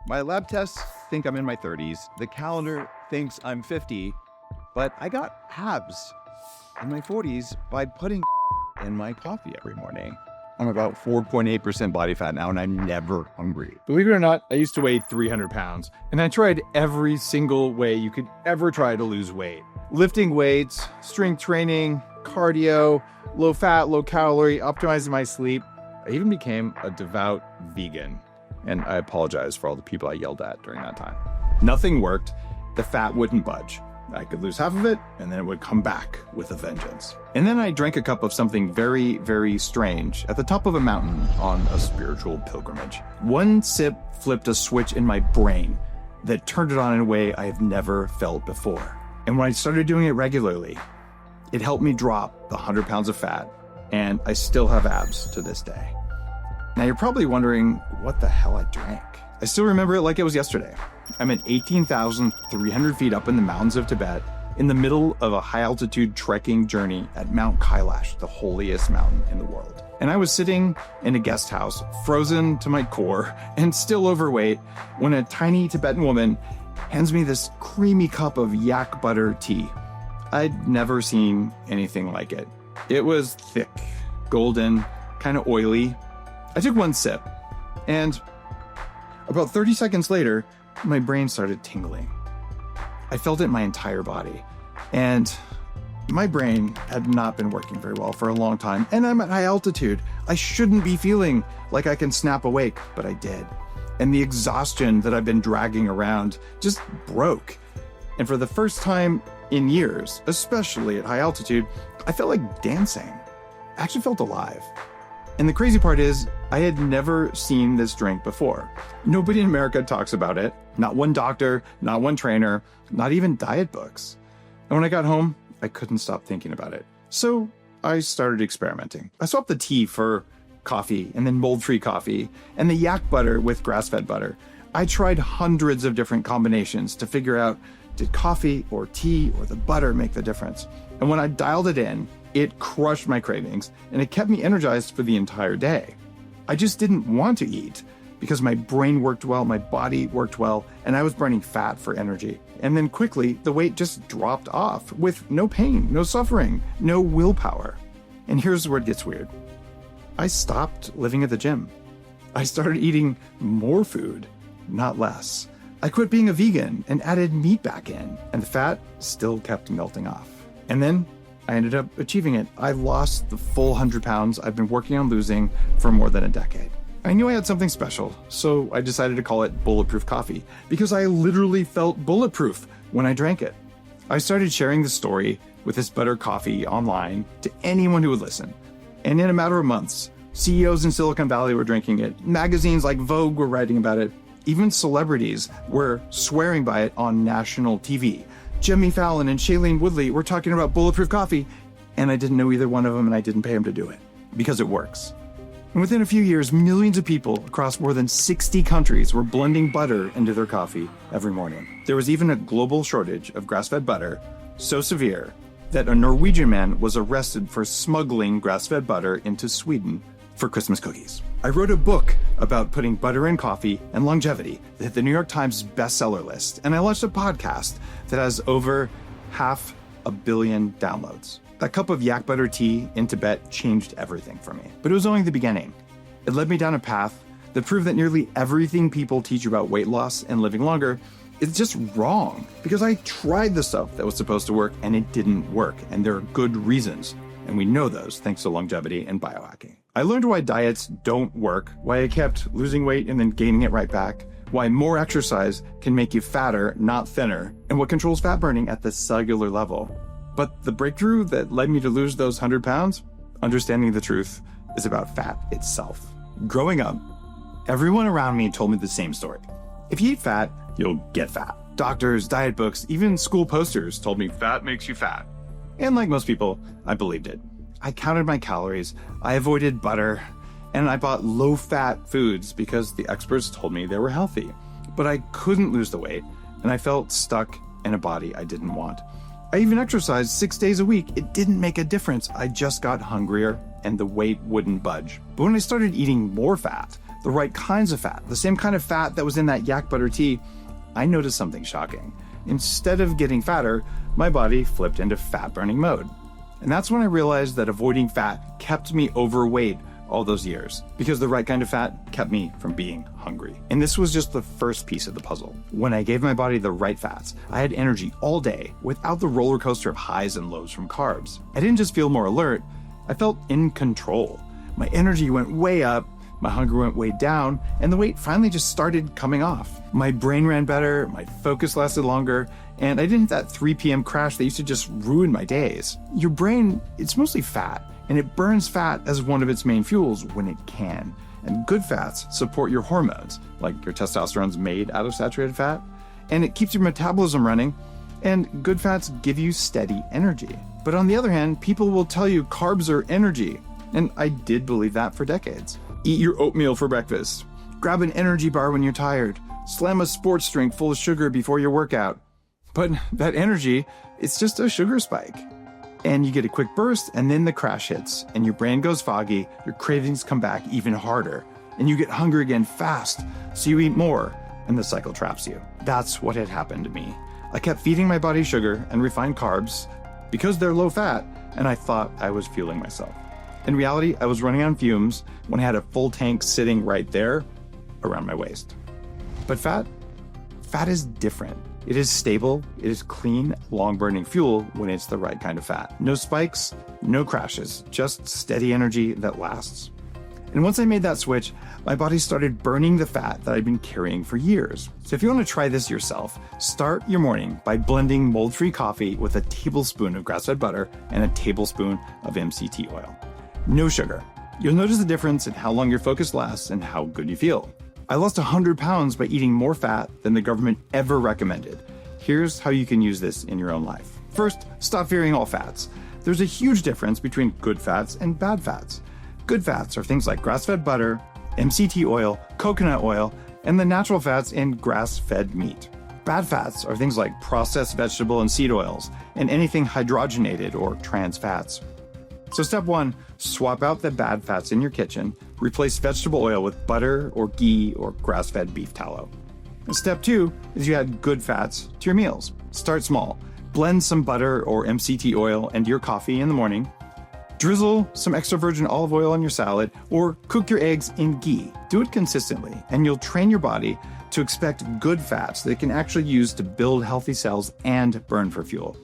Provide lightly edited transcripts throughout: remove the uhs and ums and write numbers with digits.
My lab tests think I'm in my 30s. The calendar thinks I'm 50, but I got abs in my 40s by putting in my coffee every morning. I'm about 4.8% body fat now, and I'm never hungry. Believe it or not, I used to weigh 300 pounds, and I tried every single way you could ever try to lose weight. Lifting weights, strength training, cardio, low fat, low calorie, optimizing my sleep. I even became a devout vegan. And I apologize for all the people I yelled at during that time. Nothing worked. The fat wouldn't budge. I could lose half of it, and then it would come back with a vengeance. And then I drank a cup of something very, very strange at the top of a mountain on a spiritual pilgrimage. One sip flipped a switch in my brain that turned it on in a way I have never felt before. And when I started doing it regularly, it helped me drop the 100 pounds of fat, and I still have abs to this day. Now you're probably wondering what the hell I drank. I still remember it like it was yesterday. I'm at 18,300 feet up in the mountains of Tibet, in the middle of a high-altitude trekking journey at Mount Kailash, the holiest mountain in the world. And I was sitting in a guest house, frozen to my core and still overweight, when a tiny Tibetan woman hands me this creamy cup of yak butter tea. I'd never seen anything like it. It was thick, golden, kind of oily. I took one sip, and about 30 seconds later, my brain started tingling. I felt it in my entire body, and my brain had not been working very well for a long time, and I'm at high altitude. I shouldn't be feeling like I can snap awake, but I did. And the exhaustion that I've been dragging around just broke. And for the first time in years, especially at high altitude, I felt like dancing. I actually felt alive. And the crazy part is, I had never seen this drink before. Nobody in America talks about it. Not one doctor, not one trainer, not even diet books. And when I got home, I couldn't stop thinking about it. So I started experimenting. I swapped the tea for coffee, and then mold-free coffee, and the yak butter with grass-fed butter. I tried hundreds of different combinations to figure out, did coffee or tea or the butter make the difference? And when I dialed it in, it crushed my cravings, and it kept me energized for the entire day. I just didn't want to eat because my brain worked well, my body worked well, and I was burning fat for energy. And then quickly, the weight just dropped off with no pain, no suffering, no willpower. And here's where it gets weird. I stopped living at the gym. I started eating more food, not less. I quit being a vegan and added meat back in, and the fat still kept melting off. And then I ended up achieving it. I lost the full 100 pounds I've been working on losing for more than a decade. I knew I had something special, so I decided to call it Bulletproof Coffee, because I literally felt bulletproof when I drank it. I started sharing the story with this butter coffee online to anyone who would listen. And in a matter of months, CEOs in Silicon Valley were drinking it, magazines like Vogue were writing about it, even celebrities were swearing by it on national TV. Jimmy Fallon and Shailene Woodley were talking about Bulletproof Coffee, and I didn't know either one of them, and I didn't pay them to do it, because it works. And within a few years, millions of people across more than 60 countries were blending butter into their coffee every morning. There was even a global shortage of grass-fed butter, so severe that a Norwegian man was arrested for smuggling grass-fed butter into Sweden for Christmas cookies. I wrote a book about putting butter in coffee and longevity that hit the New York Times bestseller list, and I launched a podcast that has over 500 million downloads. That cup of yak butter tea in Tibet changed everything for me, but it was only the beginning. It led me down a path that proved that nearly everything people teach about weight loss and living longer is just wrong, because I tried the stuff that was supposed to work and it didn't work, and there are good reasons, and we know those thanks to longevity and biohacking. I learned why diets don't work, why I kept losing weight and then gaining it right back, why more exercise can make you fatter, not thinner, and what controls fat burning at the cellular level. But the breakthrough that led me to lose those 100 pounds, understanding the truth, is about fat itself. Growing up, everyone around me told me the same story. If you eat fat, you'll get fat. Doctors, diet books, even school posters told me fat makes you fat. And like most people, I believed it. I counted my calories, I avoided butter, and I bought low-fat foods because the experts told me they were healthy. But I couldn't lose the weight, and I felt stuck in a body I didn't want. I even exercised 6 days a week. It didn't make a difference. I just got hungrier, and the weight wouldn't budge. But when I started eating more fat, the right kinds of fat, the same kind of fat that was in that yak butter tea, I noticed something shocking. Instead of getting fatter, my body flipped into fat-burning mode. And that's when I realized that avoiding fat kept me overweight all those years, because the right kind of fat kept me from being hungry. And this was just the first piece of the puzzle. When I gave my body the right fats, I had energy all day without the roller coaster of highs and lows from carbs. I didn't just feel more alert, I felt in control. My energy went way up, my hunger went way down, and the weight finally just started coming off. My brain ran better, my focus lasted longer, and I didn't hit that 3 p.m. crash that used to just ruin my days. Your brain, it's mostly fat, and it burns fat as one of its main fuels when it can. And good fats support your hormones, like your testosterone's made out of saturated fat, and it keeps your metabolism running, and good fats give you steady energy. But on the other hand, people will tell you carbs are energy, and I did believe that for decades. Eat your oatmeal for breakfast. Grab an energy bar when you're tired. Slam a sports drink full of sugar before your workout. But that energy, it's just a sugar spike. And you get a quick burst, and then the crash hits, and your brain goes foggy, your cravings come back even harder, and you get hungry again fast, so you eat more, and the cycle traps you. That's what had happened to me. I kept feeding my body sugar and refined carbs because they're low fat, and I thought I was fueling myself. In reality, I was running on fumes when I had a full tank sitting right there around my waist. But fat is different. It is stable, it is clean, long-burning fuel when it's the right kind of fat. No spikes, no crashes, just steady energy that lasts. And once I made that switch, my body started burning the fat that I'd been carrying for years. So if you want to try this yourself, start your morning by blending mold-free coffee with a tablespoon of grass-fed butter and a tablespoon of MCT oil. No sugar. You'll notice the difference in how long your focus lasts and how good you feel. I lost 100 pounds by eating more fat than the government ever recommended. Here's how you can use this in your own life. First, stop fearing all fats. There's a huge difference between good fats and bad fats. Good fats are things like grass-fed butter, MCT oil, coconut oil, and the natural fats in grass-fed meat. Bad fats are things like processed vegetable and seed oils, and anything hydrogenated or trans fats. So step 1, swap out the bad fats in your kitchen, replace vegetable oil with butter or ghee or grass-fed beef tallow. And step 2 is you add good fats to your meals. Start small. Blend some butter or MCT oil into your coffee in the morning. Drizzle some extra virgin olive oil on your salad, or cook your eggs in ghee. Do it consistently, and you'll train your body to expect good fats that it can actually use to build healthy cells and burn for fuel.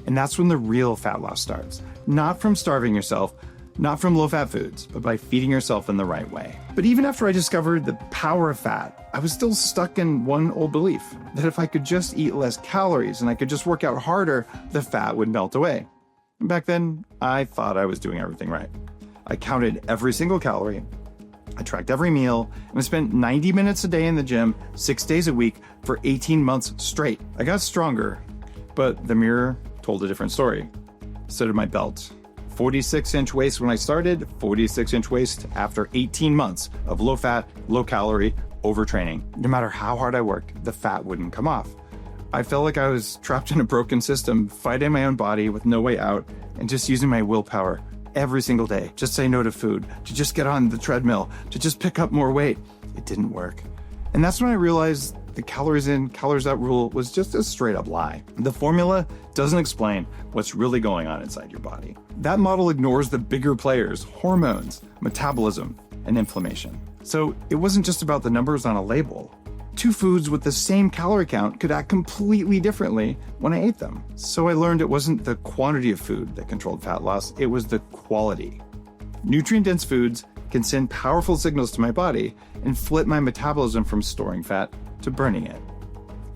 And that's when the real fat loss starts. Not from starving yourself, not from low-fat foods, but by feeding yourself in the right way. But even after I discovered the power of fat, I was still stuck in one old belief, that if I could just eat less calories and I could just work out harder, the fat would melt away. And back then, I thought I was doing everything right. I counted every single calorie, I tracked every meal, and I spent 90 minutes a day in the gym, 6 days a week, for 18 months straight. I got stronger, but the mirror told a different story. So did my belt. 46-inch waist when I started, 46-inch waist after 18 months of low-fat, low-calorie overtraining. No matter how hard I worked, the fat wouldn't come off. I felt like I was trapped in a broken system, fighting my own body with no way out, and just using my willpower every single day. Just say no to food, to just get on the treadmill, to just pick up more weight. It didn't work. And that's when I realized the calories in, calories out rule was just a straight up lie. The formula doesn't explain what's really going on inside your body. That model ignores the bigger players, hormones, metabolism, and inflammation. So it wasn't just about the numbers on a label. Two foods with the same calorie count could act completely differently when I ate them. So I learned it wasn't the quantity of food that controlled fat loss, it was the quality. Nutrient-dense foods can send powerful signals to my body and flip my metabolism from storing fat to burning it.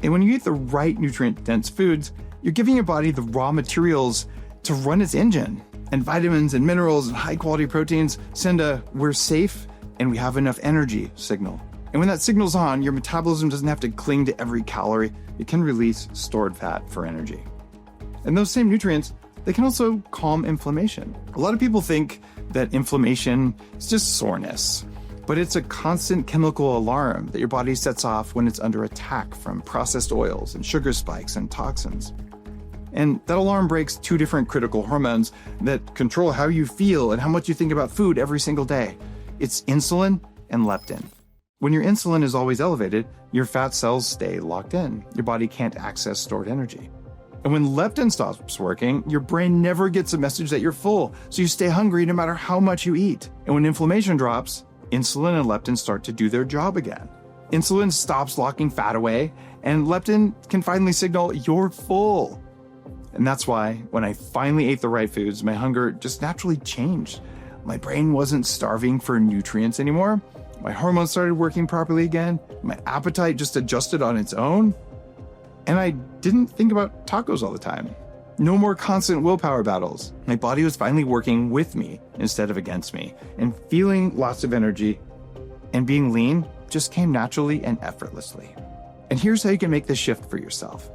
And when you eat the right nutrient-dense foods, you're giving your body the raw materials to run its engine. And vitamins and minerals and high-quality proteins send a "we're safe and we have enough energy" signal. And when that signal's on, your metabolism doesn't have to cling to every calorie. It can release stored fat for energy. And those same nutrients, they can also calm inflammation. A lot of people think that inflammation is just soreness, but it's a constant chemical alarm that your body sets off when it's under attack from processed oils and sugar spikes and toxins. And that alarm breaks two different critical hormones that control how you feel and how much you think about food every single day. It's insulin and leptin. When your insulin is always elevated, your fat cells stay locked in. Your body can't access stored energy. And when leptin stops working, your brain never gets a message that you're full, so you stay hungry no matter how much you eat. And when inflammation drops, insulin and leptin start to do their job again. Insulin stops locking fat away, and leptin can finally signal you're full. And that's why when I finally ate the right foods, my hunger just naturally changed. My brain wasn't starving for nutrients anymore. My hormones started working properly again. My appetite just adjusted on its own. And I didn't think about tacos all the time. No more constant willpower battles. My body was finally working with me instead of against me, and feeling lots of energy and being lean just came naturally and effortlessly. And here's how you can make this shift for yourself.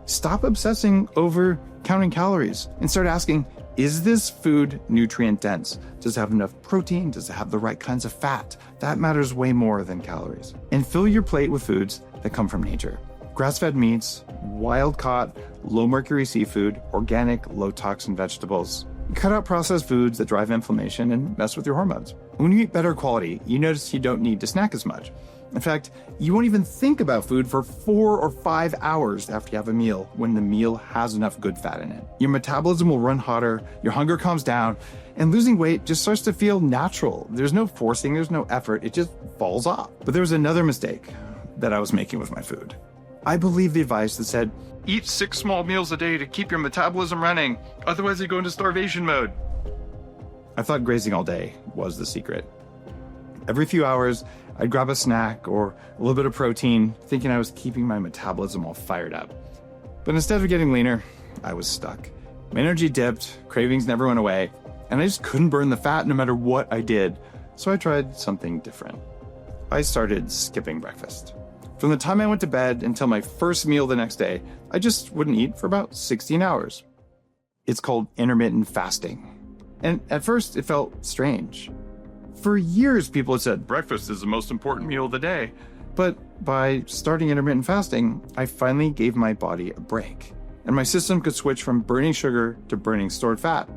Stop obsessing over counting calories and start asking, is this food nutrient dense? Does it have enough protein? Does it have the right kinds of fat? That matters way more than calories. And fill your plate with foods that come from nature. Grass-fed meats, wild-caught, low-mercury seafood, organic, low-toxin vegetables. Cut out processed foods that drive inflammation and mess with your hormones. When you eat better quality, you notice you don't need to snack as much. In fact, you won't even think about food for 4 or 5 hours after you have a meal when the meal has enough good fat in it. Your metabolism will run hotter, your hunger calms down, and losing weight just starts to feel natural. There's no forcing, there's no effort, it just falls off. But there was another mistake that I was making with my food. I believed the advice that said, eat 6 small meals a day to keep your metabolism running, otherwise you go into starvation mode. I thought grazing all day was the secret. Every few hours, I'd grab a snack or a little bit of protein, thinking I was keeping my metabolism all fired up. But instead of getting leaner, I was stuck. My energy dipped, cravings never went away, and I just couldn't burn the fat no matter what I did. So I tried something different. I started skipping breakfast. From the time I went to bed until my first meal the next day, I just wouldn't eat for about 16 hours. It's called intermittent fasting. And at first, it felt strange. For years, people had said, breakfast is the most important meal of the day. But by starting intermittent fasting, I finally gave my body a break. And my system could switch from burning sugar to burning stored fat.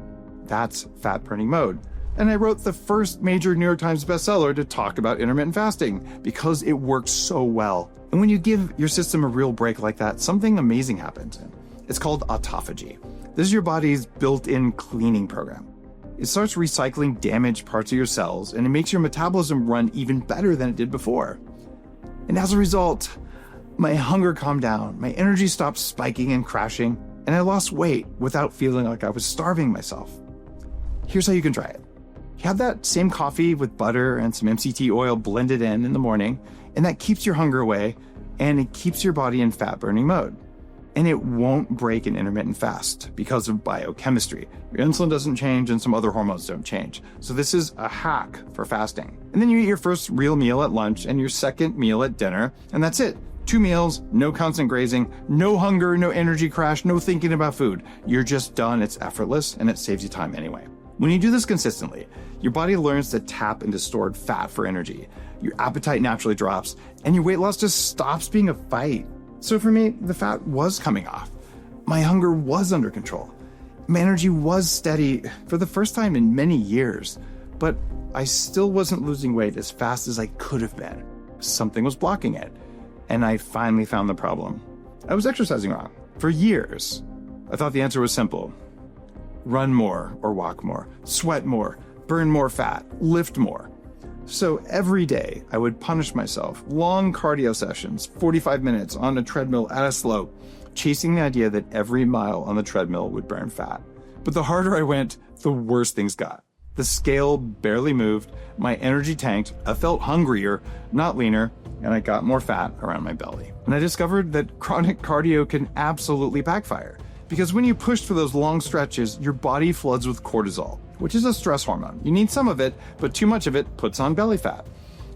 That's fat burning mode. And I wrote the first major New York Times bestseller to talk about intermittent fasting because it works so well. And when you give your system a real break like that, something amazing happens. It's called autophagy. This is your body's built-in cleaning program. It starts recycling damaged parts of your cells, and it makes your metabolism run even better than it did before. And as a result, my hunger calmed down, my energy stopped spiking and crashing, and I lost weight without feeling like I was starving myself. Here's how you can try it. Have that same coffee with butter and some MCT oil blended in the morning, and that keeps your hunger away, and it keeps your body in fat-burning mode. And it won't break an intermittent fast because of biochemistry. Your insulin doesn't change and some other hormones don't change. So this is a hack for fasting. And then you eat your first real meal at lunch and your second meal at dinner, and that's it. 2 meals, no constant grazing, no hunger, no energy crash, no thinking about food. You're just done, it's effortless, and it saves you time anyway. When you do this consistently, your body learns to tap into stored fat for energy. Your appetite naturally drops, and your weight loss just stops being a fight. So for me, the fat was coming off. My hunger was under control. My energy was steady for the first time in many years, but I still wasn't losing weight as fast as I could have been. Something was blocking it, and I finally found the problem. I was exercising wrong. For years, I thought the answer was simple. Run more or walk more, sweat more, burn more fat, lift more. So every day I would punish myself, long cardio sessions, 45 minutes on a treadmill at a slope, chasing the idea that every mile on the treadmill would burn fat. But the harder I went, the worse things got. The scale barely moved, my energy tanked, I felt hungrier, not leaner, and I got more fat around my belly. And I discovered that chronic cardio can absolutely backfire. Because when you push for those long stretches, your body floods with cortisol, which is a stress hormone. You need some of it, but too much of it puts on belly fat.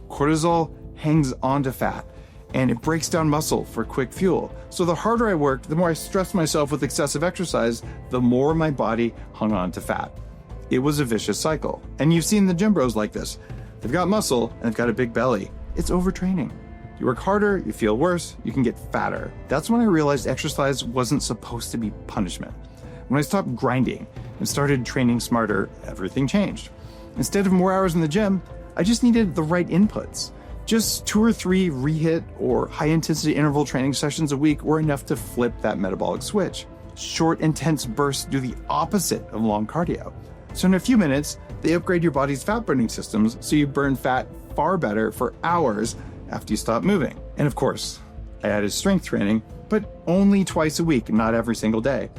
Cortisol hangs onto fat, and it breaks down muscle for quick fuel. So the harder I worked, the more I stressed myself with excessive exercise, the more my body hung on to fat. It was a vicious cycle. And you've seen the gym bros like this. They've got muscle, and they've got a big belly. It's overtraining. You work harder, you feel worse, you can get fatter. That's when I realized exercise wasn't supposed to be punishment. When I stopped grinding and started training smarter, everything changed. Instead of more hours in the gym, I just needed the right inputs. Just 2 or 3 rehit or high-intensity interval training sessions a week were enough to flip that metabolic switch. Short, intense bursts do the opposite of long cardio. So in a few minutes, they upgrade your body's fat-burning systems so you burn fat far better for hours after you stop moving. And of course, I added strength training, but only twice a week, not every single day.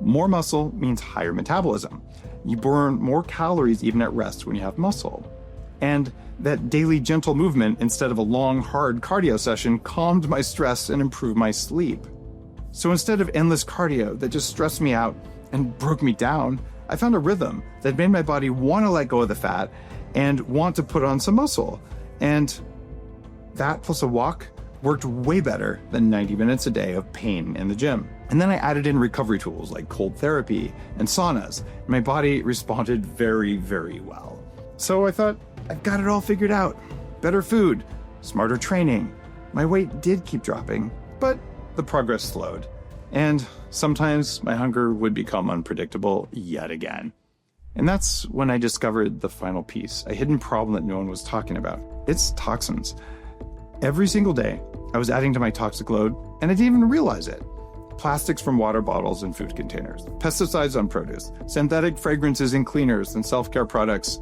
More muscle means higher metabolism. You burn more calories even at rest when you have muscle. And that daily gentle movement instead of a long, hard cardio session calmed my stress and improved my sleep. So instead of endless cardio that just stressed me out and broke me down, I found a rhythm that made my body want to let go of the fat and want to put on some muscle. And that plus a walk worked way better than 90 minutes a day of pain in the gym. And then I added in recovery tools like cold therapy and saunas. My body responded very, very well. So I thought, I've got it all figured out. Better food, smarter training. My weight did keep dropping, but the progress slowed. And sometimes my hunger would become unpredictable yet again. And that's when I discovered the final piece, a hidden problem that no one was talking about. It's toxins. Every single day, I was adding to my toxic load, and I didn't even realize it. Plastics from water bottles and food containers, pesticides on produce, synthetic fragrances in cleaners and self-care products,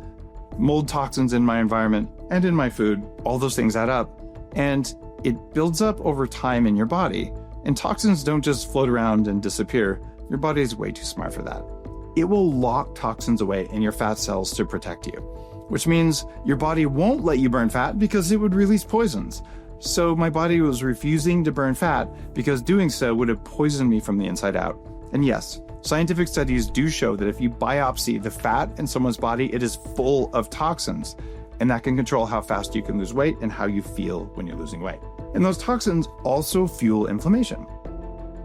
mold toxins in my environment and in my food. All those things add up, and it builds up over time in your body. And toxins don't just float around and disappear. Your body is way too smart for that. It will lock toxins away in your fat cells to protect you, which means your body won't let you burn fat because it would release poisons. So my body was refusing to burn fat because doing so would have poisoned me from the inside out. And yes, scientific studies do show that if you biopsy the fat in someone's body, it is full of toxins, and that can control how fast you can lose weight and how you feel when you're losing weight. And those toxins also fuel inflammation.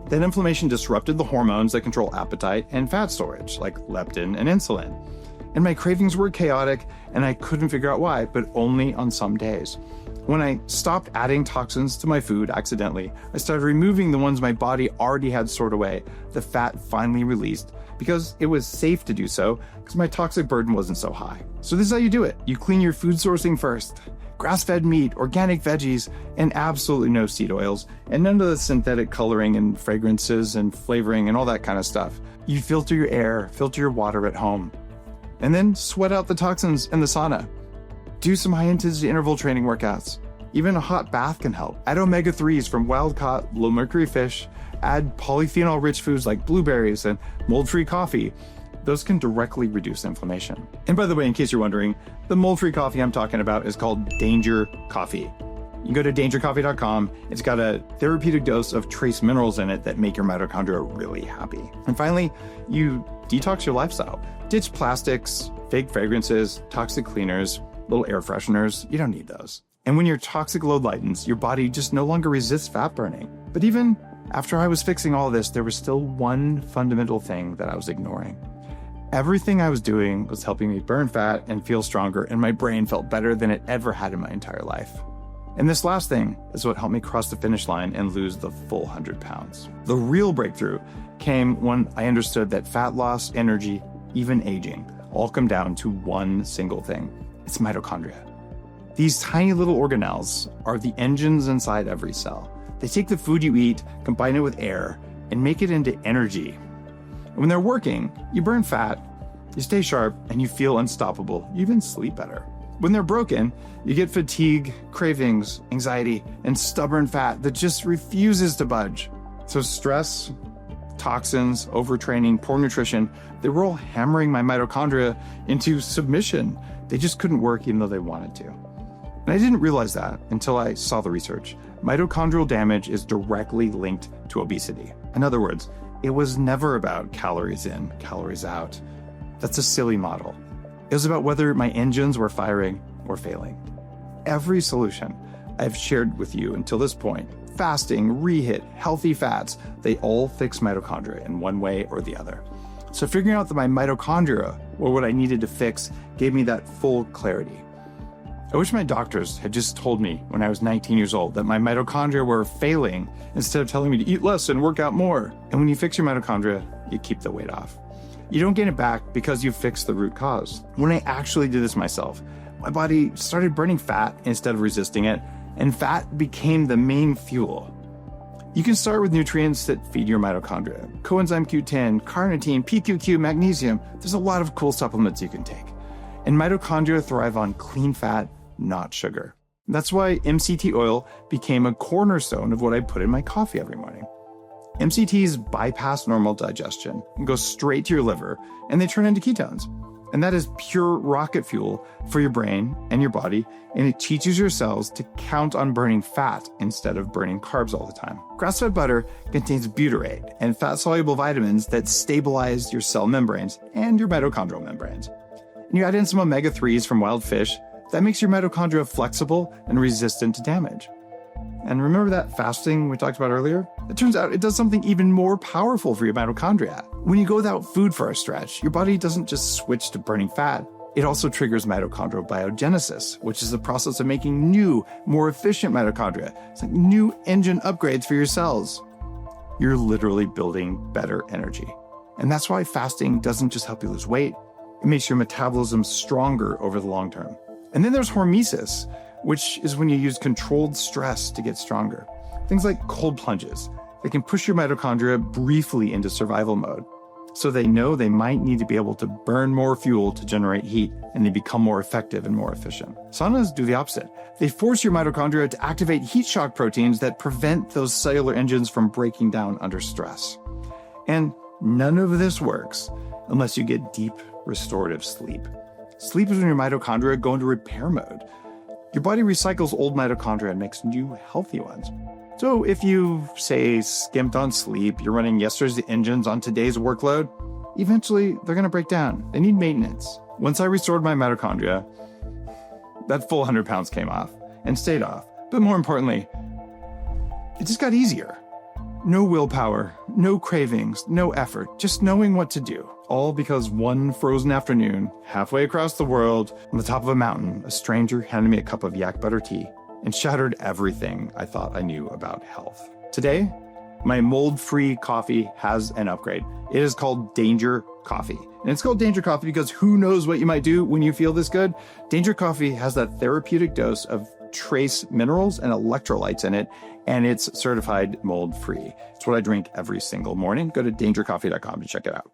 That inflammation disrupted the hormones that control appetite and fat storage, like leptin and insulin. And my cravings were chaotic, and I couldn't figure out why, but only on some days. When I stopped adding toxins to my food accidentally, I started removing the ones my body already had stored away. The fat finally released because it was safe to do so because my toxic burden wasn't so high. So this is how you do it. You clean your food sourcing first. Grass-fed meat, organic veggies, and absolutely no seed oils, and none of the synthetic coloring and fragrances and flavoring and all that kind of stuff. You filter your air, filter your water at home, and then sweat out the toxins in the sauna. Do some high-intensity interval training workouts. Even a hot bath can help. Add omega-3s from wild-caught, low-mercury fish. Add polyphenol-rich foods like blueberries and mold-free coffee. Those can directly reduce inflammation. And by the way, in case you're wondering, the mold-free coffee I'm talking about is called Danger Coffee. You can go to dangercoffee.com. It's got a therapeutic dose of trace minerals in it that make your mitochondria really happy. And finally, you detox your lifestyle. Ditch plastics, fake fragrances, toxic cleaners, little air fresheners. You don't need those. And when your toxic load lightens, your body just no longer resists fat burning. But even after I was fixing all this, there was still one fundamental thing that I was ignoring. Everything I was doing was helping me burn fat and feel stronger, and my brain felt better than it ever had in my entire life. And this last thing is what helped me cross the finish line and lose the full 100 pounds. The real breakthrough came when I understood that fat loss, energy, even aging, all come down to one single thing. It's mitochondria. These tiny little organelles are the engines inside every cell. They take the food you eat, combine it with air, and make it into energy. And when they're working, you burn fat, you stay sharp, and you feel unstoppable. You even sleep better. When they're broken, you get fatigue, cravings, anxiety, and stubborn fat that just refuses to budge. So stress, toxins, overtraining, poor nutrition, they were all hammering my mitochondria into submission. They just couldn't work even though they wanted to. And I didn't realize that until I saw the research. Mitochondrial damage is directly linked to obesity. In other words, it was never about calories in, calories out. That's a silly model. It was about whether my engines were firing or failing. Every solution I've shared with you until this point, fasting, rehit, healthy fats, they all fix mitochondria in one way or the other. So figuring out that my mitochondria were what I needed to fix gave me that full clarity. I wish my doctors had just told me when I was 19 years old that my mitochondria were failing instead of telling me to eat less and work out more. And when you fix your mitochondria, you keep the weight off. You don't gain it back because you fixed the root cause. When I actually did this myself, my body started burning fat instead of resisting it, and fat became the main fuel. You can start with nutrients that feed your mitochondria. Coenzyme Q10, carnitine, PQQ, magnesium. There's a lot of cool supplements you can take. And mitochondria thrive on clean fat, not sugar. That's why MCT oil became a cornerstone of what I put in my coffee every morning. MCTs bypass normal digestion and go straight to your liver, and they turn into ketones. And that is pure rocket fuel for your brain and your body, and it teaches your cells to count on burning fat instead of burning carbs all the time. Grass-fed butter contains butyrate and fat-soluble vitamins that stabilize your cell membranes and your mitochondrial membranes. And you add in some omega-3s from wild fish, that makes your mitochondria flexible and resistant to damage. And remember that fasting we talked about earlier? It turns out it does something even more powerful for your mitochondria. When you go without food for a stretch, your body doesn't just switch to burning fat. It also triggers mitochondrial biogenesis, which is the process of making new, more efficient mitochondria. It's like new engine upgrades for your cells. You're literally building better energy. And that's why fasting doesn't just help you lose weight. It makes your metabolism stronger over the long term. And then there's hormesis, which is when you use controlled stress to get stronger. Things like cold plunges. They can push your mitochondria briefly into survival mode, so they know they might need to be able to burn more fuel to generate heat, and they become more effective and more efficient. Saunas do the opposite. They force your mitochondria to activate heat shock proteins that prevent those cellular engines from breaking down under stress. And none of this works unless you get deep restorative sleep. Sleep is when your mitochondria go into repair mode. Your body recycles old mitochondria and makes new, healthy ones. So if you, say, skimped on sleep, you're running yesterday's engines on today's workload, eventually they're going to break down. They need maintenance. Once I restored my mitochondria, that full 100 pounds came off and stayed off. But more importantly, it just got easier. No willpower, no cravings, no effort, just knowing what to do. All because one frozen afternoon, halfway across the world, on the top of a mountain, a stranger handed me a cup of yak butter tea and shattered everything I thought I knew about health. Today, my mold-free coffee has an upgrade. It is called Danger Coffee. And it's called Danger Coffee because who knows what you might do when you feel this good? Danger Coffee has that therapeutic dose of trace minerals and electrolytes in it, and it's certified mold-free. It's what I drink every single morning. Go to dangercoffee.com to check it out.